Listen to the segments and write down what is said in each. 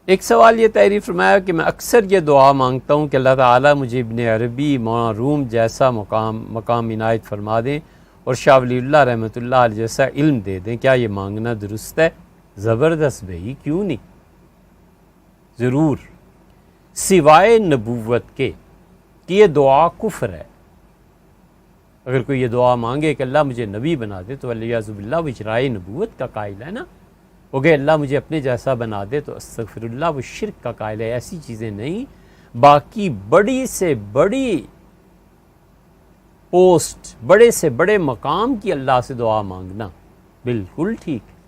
ایک سوال یہ تحریر فرمایا کہ میں اکثر یہ دعا مانگتا ہوں کہ اللہ تعالیٰ مجھے ابن عربی مولانا روم جیسا مقام عنایت فرما دیں اور شاہ ولی اللہ رحمۃ اللہ علیہ جیسا علم دے دیں، کیا یہ مانگنا درست ہے؟ زبردست بھائی، کیوں نہیں، ضرور، سوائے نبوت کے کہ یہ دعا کفر ہے۔ اگر کوئی یہ دعا مانگے کہ اللہ مجھے نبی بنا دے تو والعیاذ باللہ وہ اجرائے نبوت کا قائل ہے نا، وہ کہ اللہ مجھے اپنے جیسا بنا دے تو استغفر اللہ وہ شرک کا قائل ہے۔ ایسی چیزیں نہیں، باقی بڑی سے بڑی پوسٹ، بڑے سے بڑے مقام کی اللہ سے دعا مانگنا بالکل ٹھیک ہے،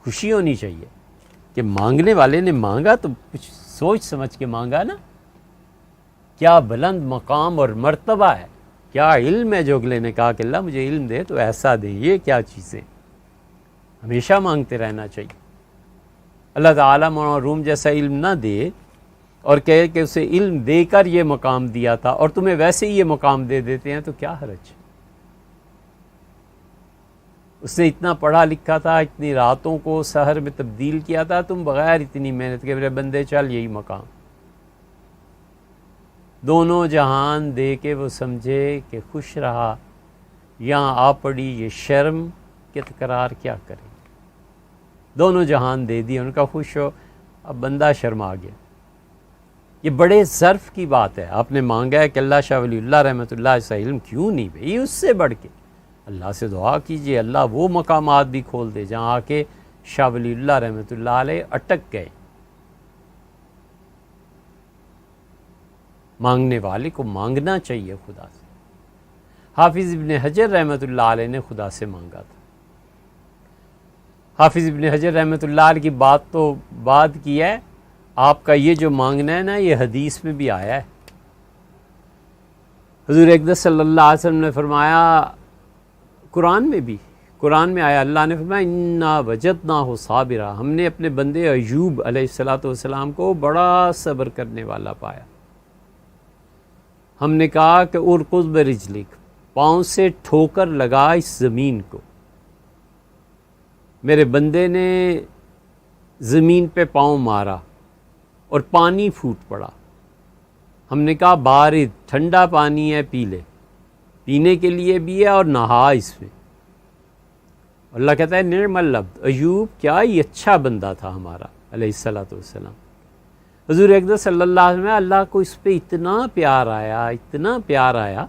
خوشی ہونی چاہیے کہ مانگنے والے نے مانگا تو کچھ سوچ سمجھ کے مانگا نا، کیا بلند مقام اور مرتبہ ہے، کیا علم ہے جو اگلے نے کہا کہ اللہ مجھے علم دے تو ایسا دے، یہ کیا چیزیں، ہمیشہ مانگتے رہنا چاہیے۔ اللہ تعالیٰ مولانا روم جیسا علم نہ دے اور کہے کہ اسے علم دے کر یہ مقام دیا تھا اور تمہیں ویسے ہی یہ مقام دے دیتے ہیں تو کیا حرج؟ اس نے اتنا پڑھا لکھا تھا، اتنی راتوں کو سحر میں تبدیل کیا تھا، تم بغیر اتنی محنت کے میرے بندے چل یہی مقام، دونوں جہان دے کے وہ سمجھے کہ خوش رہا، یہاں آ پڑی یہ شرم کہ تکرار کیا کرے، دونوں جہان دے دی، ان کا خوش ہو، اب بندہ شرما گیا۔ یہ بڑے ظرف کی بات ہے، آپ نے مانگا ہے کہ اللہ شاہ ولی اللہ رحمۃ اللہ ایسا علم کیوں نہیں بھئی، اس سے بڑھ کے اللہ سے دعا کیجئے، اللہ وہ مقامات بھی کھول دے جہاں آ کے شاہ ولی اللہ رحمۃ اللہ علیہ اٹک گئے۔ مانگنے والے کو مانگنا چاہیے خدا سے۔ حافظ ابن حجر رحمۃ اللہ علیہ نے خدا سے مانگا تھا۔ حافظ ابن حجر رحمۃ اللہ علیہ کی بات تو بعد کی ہے، آپ کا یہ جو مانگنا ہے نا یہ حدیث میں بھی آیا ہے۔ حضور اقدس صلی اللہ علیہ وسلم نے فرمایا، قرآن میں بھی، قرآن میں آیا، اللہ نے فرمایا انا وجدناہ صابرا، ہم نے اپنے بندے ایوب علیہ السلام کو بڑا صبر کرنے والا پایا۔ ہم نے کہا کہ ارقص برجلک، پاؤں سے ٹھوکر لگا اس زمین کو، میرے بندے نے زمین پہ پاؤں مارا اور پانی پھوٹ پڑا، ہم نے کہا بارد ٹھنڈا پانی ہے، پی لے، پینے کے لیے بھی ہے اور نہا اس میں۔ اللہ کہتا ہے نعم العبد، ایوب کیا ہی اچھا بندہ تھا ہمارا علیہ السلام۔ حضور اقدس صلی اللہ علیہ وسلم، اللہ کو اس پہ اتنا پیار آیا، اتنا پیار آیا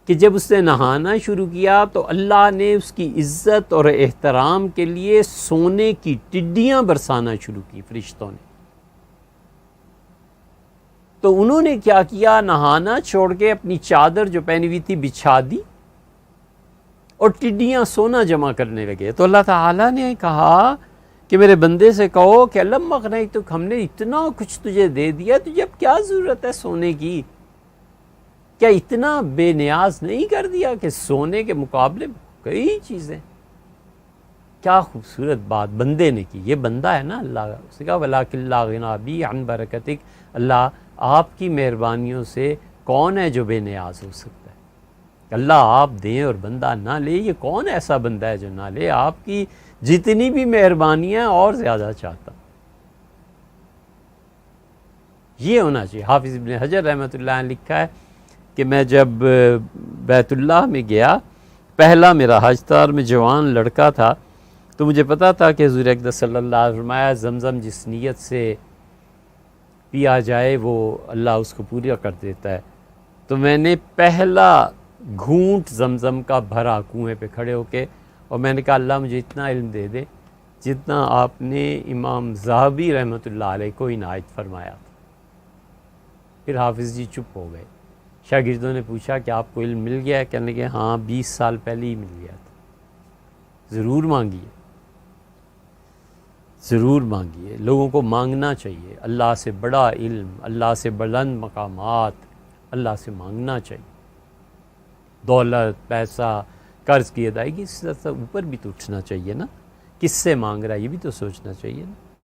کہ جب اس نے نہانا شروع کیا تو اللہ نے اس کی عزت اور احترام کے لیے سونے کی ٹڈیاں برسانا شروع کی فرشتوں نے۔ تو انہوں نے کیا کیا، نہانا چھوڑ کے اپنی چادر جو پہنی ہوئی تھی بچھا دی اور ٹڈیاں سونا جمع کرنے لگے۔ تو اللہ تعالیٰ نے کہا کہ میرے بندے سے کہو کہ لم اغنیتک، ہم نے اتنا کچھ تجھے دے دیا، تجھے اب کیا ضرورت ہے سونے کی؟ کیا اتنا بے نیاز نہیں کر دیا کہ سونے کے مقابلے کئی چیزیں؟ کیا خوبصورت بات بندے نے کی، یہ بندہ ہے نا اللہ کا، اس نے کہا وَلَٰكِن لَا غِنَىٰ بِي عَن بَرَكَتِكَ، اللہ آپ کی مہربانیوں سے کون ہے جو بے نیاز ہو سکتا ہے؟ اللہ آپ دیں اور بندہ نہ لے، یہ کون ایسا بندہ ہے جو نہ لے؟ آپ کی جتنی بھی مہربانیاں اور زیادہ چاہتا۔ یہ ہونا چاہیے۔ حافظ ابن حجر رحمۃ اللہ نے لکھا ہے کہ میں جب بیت اللہ میں گیا، پہلا میرا حج تھا اور میں جوان لڑکا تھا، تو مجھے پتا تھا کہ حضور اقدس صلی اللہ علیہ وسلم فرمایا زمزم جس نیت سے پیا جائے وہ اللہ اس کو پورا کر دیتا ہے۔ تو میں نے پہلا گھونٹ زمزم کا بھرا کنویں پہ کھڑے ہو کے، اور میں نے کہا اللہ مجھے اتنا علم دے دے جتنا آپ نے امام ذہبی رحمۃ اللہ علیہ کو عنایت فرمایا تھا۔ پھر حافظ جی چپ ہو گئے۔ شاگردوں نے پوچھا کہ آپ کو علم مل گیا ہے؟ کہنے لگے ہاں 20 سال پہلے ہی مل گیا تھا۔ ضرور مانگیے، ضرور مانگیے، لوگوں کو مانگنا چاہیے، اللہ سے بڑا علم، اللہ سے بلند مقامات، اللہ سے مانگنا چاہیے۔ دولت، پیسہ، قرض کی ادائیگی، اس سے اوپر بھی تو اٹھنا چاہیے نا، کس سے مانگ رہا ہے یہ بھی تو سوچنا چاہیے نا۔